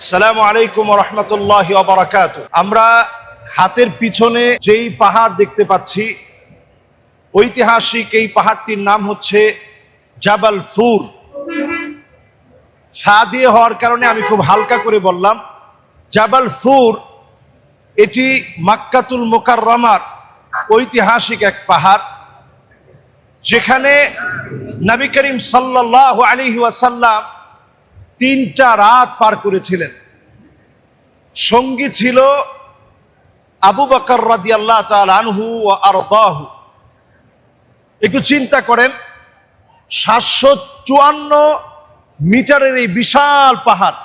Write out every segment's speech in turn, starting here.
আসসালামু আলাইকুম ওয়া রাহমাতুল্লাহি ওয়া বারাকাতুহু। আমরা হাতের পিছনে যেই পাহাড় দেখতে পাচ্ছি, ঐতিহাসিক এই পাহাড়টির নাম হচ্ছে জাবাল সুর। ফা দিয়ে হওয়ার কারণে আমি খুব হালকা করে বললাম জাবাল সুর। এটি মক্কাতুল মুকাররমার ঐতিহাসিক এক পাহাড়, যেখানে নবী করিম সাল্লাল্লাহু আলাইহি ওয়াসাল্লাম 3টা রাত পার করেছিলেন। সঙ্গী ছিল আবু বকর রাদিয়াল্লাহু তাআলা আনহু ওয়া আরদাহু। একটু চিন্তা করেন, 754 মিটারের এই বিশাল পাহাড়,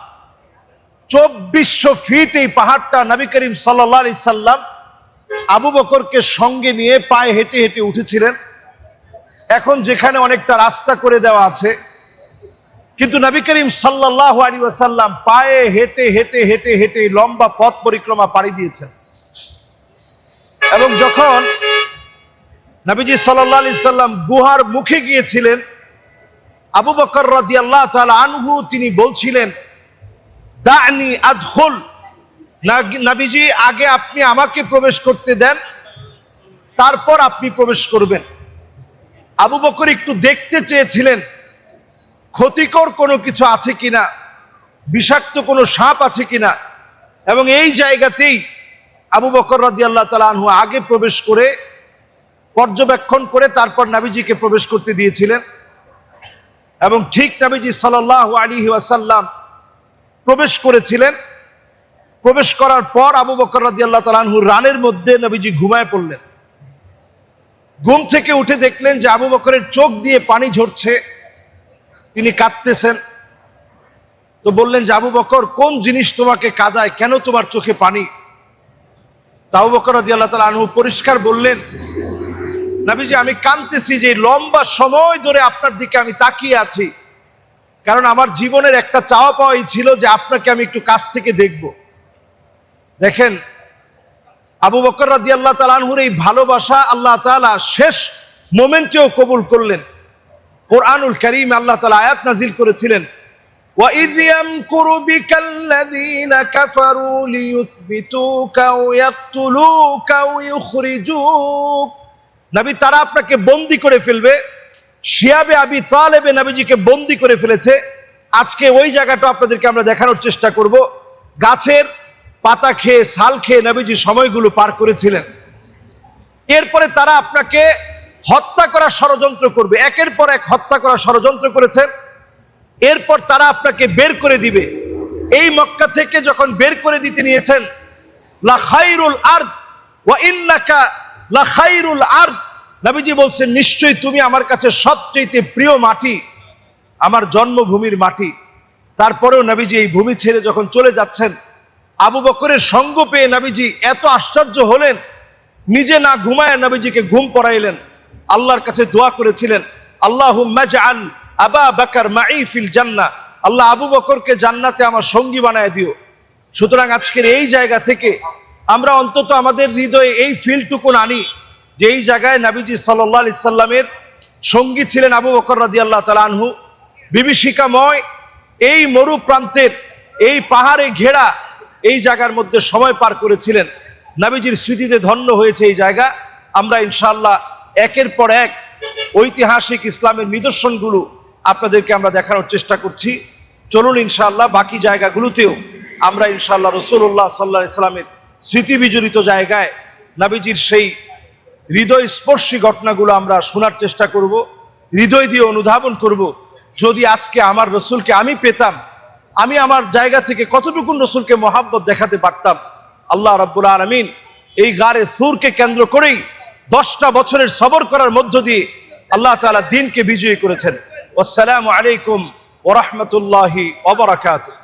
2400 ফিট এই পাহাড়টা নবী করিম সাল্লাল্লাহু আলাইহি সাল্লাম আবু বকরকে সঙ্গে নিয়ে পায়ে হেঁটে হেঁটে উঠেছিলেন। এখন যেখানে অনেকটা রাস্তা করে দেওয়া আছে, কিন্তু নবী করিম সাল্লাল্লাহু আলাইহি ওয়াসাল্লাম পায়ে হেঁটে হেঁটে হেঁটে হেঁটে লম্বা পথ পরিক্রমা পাড়ি দিয়েছেন। এবং যখন নবীজি সাল্লাল্লাহু আলাইহি সাল্লাম গুহার মুখে গিয়েছিলেন, আবু বকর রাদিয়াল্লাহু তাআলা আনহু তিনি বলছিলেন, দানি আদখুল, নবীজি আগে আপনি আমাকে প্রবেশ করতে দেন, তারপর আপনি প্রবেশ করবেন। আবু বকর একটু দেখতে চেয়েছিলেন ক্ষতিকর কোনো কিছু আছে কিনা, বিষাক্ত কোনো সাপ আছে কিনা। এবং এই জায়গাতেই আবু বকর রাদিয়াল্লাহু তাআলা আনহু আগে প্রবেশ করে পর্যবেক্ষণ করে তারপর নবীজিকে প্রবেশ করতে দিয়েছিলেন। এবং ঠিক নবীজি সাল্লাল্লাহু আলাইহি ওয়াসাল্লাম প্রবেশ করেছিলেন। প্রবেশ করার পর আবু বকর রাদিয়াল্লাহু তাআলা আনহু রানের মধ্যে নবীজি ঘুমায় পড়লেন। ঘুম থেকে উঠে দেখলেন যে আবু বকরের চোখ দিয়ে পানি ঝরছে, তিনি কাঁদতেছেন। তো বললেন যে আবু বকর, কোন জিনিস তোমাকে কাঁদায়, কেন তোমার চোখে পানি? তো আবু বকর রাদিয়াল্লাহু তাআলা আনহু পরিষ্কার বললেন, নবীজি আমি কাঁদতেছি যে লম্বা সময় ধরে আপনার দিকে আমি তাকিয়ে আছি, কারণ আমার জীবনের একটা চাওয়া পাওয়াই ছিল যে আপনাকে আমি একটু কাছ থেকে দেখব। দেখেন, আবু বকর রাদিয়াল্লাহু তাআলা আনহুর এই ভালোবাসা আল্লাহ তাআলা শেষ মোমেন্টেও কবুল করলেন। কোরআনুল কারীমে আল্লাহ তাআলা আয়াত নাজিল করেছিলেন, ওয়া ইয ইয়ামকুরু বিকাল্লাযীনা কাফারু লিয়ুসবিতুকা আও ইয়াকতুলুকা আও ইউখরিজুক। নবী, তারা আপনাকে বন্দী করে ফেলবে। শিয়াবে আবি তালেবে নবীজিকে বন্দী করে ফেলেছে। আজকে ওই জায়গাটা আপনাদেরকে আমরা দেখানোর চেষ্টা করব। গাছের পাতা খেয়ে, ছাল খেয়ে নবীজি সময়গুলো পার করেছিলেন। এরপরে তারা আপনাকে হত্যা করার ষড়যন্ত্র করবে, একের পর এক হত্যা করার ষড়যন্ত্র করেছেন। এরপর তারা আপনাকে বের করে দিবে। এই মক্কা থেকে যখন বের করে দিতে নিয়েছেন, লা খায়রুল আরদ ওয়া ইন্নাকা লা খায়রুল আরদ, নবীজি বলছেন নিশ্চয়ই তুমি আমার কাছে সবচেয়ে প্রিয় মাটি, আমার জন্মভূমির মাটি। তারপরেও নবীজি এই ভূমি ছেড়ে যখন চলে যাচ্ছেন, আবু বকরের সঙ্গ পেয়ে নবীজি এত আশ্চর্য হলেন, নিজে না ঘুমায় নবীজিকে ঘুম পড়াইলেন। আল্লাহর কাছে দোয়া করেছিলেন, আল্লাহুম্মা জাআল আবা বকর মাই ফিল জান্নাহ, আল্লাহ আবু বকরকে জান্নাতে আমার সঙ্গী বানায় দিও। সুতরাং আজকের এই জায়গা থেকে আমরা অন্তত আমাদের হৃদয়ে এই ফিলটুকু আনি যে এই জায়গায় নবীজি সাল্লাল্লাহু আলাইহি সাল্লামের সঙ্গী ছিলেন আবু বকর রাদিয়াল্লাহু তাআলা আনহু। বিভীষিকাময় এই মরু প্রান্তের এই পাহাড়ে ঘেরা এই জায়গার মধ্যে সময় পার করেছিলেন। নবীজির স্মৃতিতে ধন্য হয়েছে এই জায়গা। আমরা ইনশাআল্লাহ একের পর এক ঐতিহাসিক ইসলামের নিদর্শনগুলো আপনাদেরকে আমরা দেখানোর চেষ্টা করছি। চলুন ইনশাআল্লাহ বাকি জায়গাগুলোতেও আমরা ইনশাআল্লাহ রাসূলুল্লাহ সাল্লাল্লাহু আলাইহি সাল্লামের স্মৃতি বিজড়িত জায়গায় নবীজির সেই হৃদয় স্পর্শী ঘটনাগুলো আমরা শোনার চেষ্টা করব, হৃদয় দিয়ে অনুধাবন করব। যদি আজকে আমার রসুলকে আমি পেতাম, আমি আমার জায়গা থেকে কতটুকু রসুলকে মহাব্বত দেখাতে পারতাম। আল্লাহ রাব্বুল আলামিন এই গারে সুরকে কেন্দ্র করেই 10টা বছরের সবর করার মধ্য দিয়ে আল্লাহ তাআলা দ্বীনকে বিজয়ী করেছেন। আসসালামু আলাইকুম ওয়া রাহমাতুল্লাহি ওয়া বারাকাতুহু।